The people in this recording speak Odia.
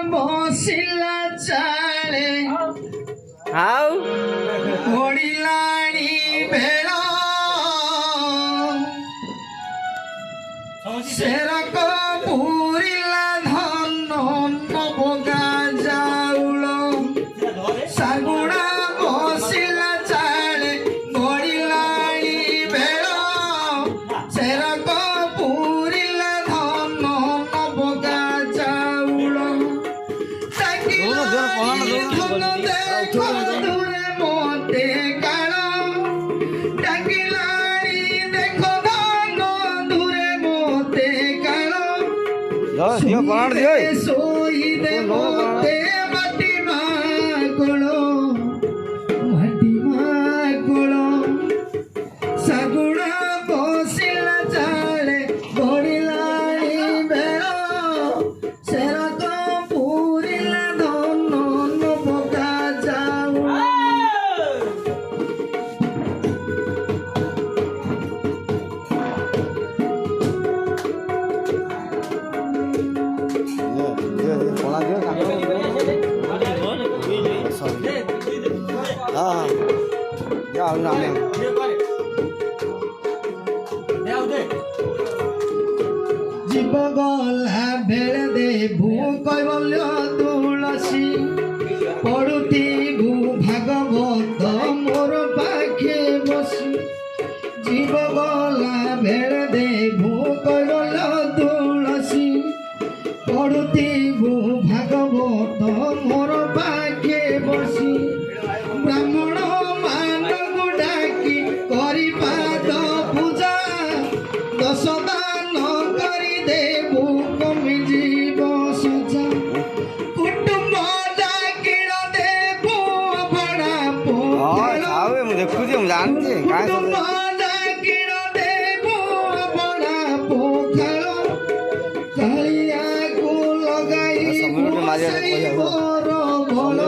ବସିଲା ଚାଳେ ଆଉ ପଡ଼ିଲାଣି ବେଳ ସେରକ ପୁରିଲା ଧନ ନବଗା ଚାଉଳ ଶାଗୁଣା ବସିଲା ଚାଳେ ପଡ଼ିଲାଣି ବେଳ ସେରକ ପୁରିଲା ଧନ ନବଗା ଚାଉଳ ଦୂରେ ମତେ କାଳ ଡାକିଲାଣି ଦେଖ ଧନ ଦୂରେ ମତେ କାଳ ଶୋଇଦେ ମତେ ମାଟି ମାଗୋଳ ଶାଗୁଣା ବସିଲା ଚାଳେ ପଡ଼ିଲାଣି ବେଳ ସେରକ ପୁରିଲା ଧନ ନବଗା ଚାଉଳ জীব গলা বেড়ে দেবু কৈবল্য তুলসী পড়ুথিবু ভাগবত মোর পাখে বসি জীব গলা বেড়ে দেবু কৈবল্য তুলসী পড়ুথিবু ভাগবত মোর পাখে বসি ব্রাহ্মণ ମାନଙ୍କୁ ଡାକି କରି ପାଦ ପୂଜା ଦଶ ଦାନ କରି ଦେବୁ କମି ଯିବ ସଜା କୁଟୁମ୍ବ ଡାକିଣ ଦେବୁ ଅଭଡ଼ା ପଖାଳ କୁଟୁମ୍ବ ଡାକିଣ ଦେବୁ ଅଭଡ଼ା ପଖାଳ କାଳିଆକୁ ଲଗାଇ ବର ଭଲ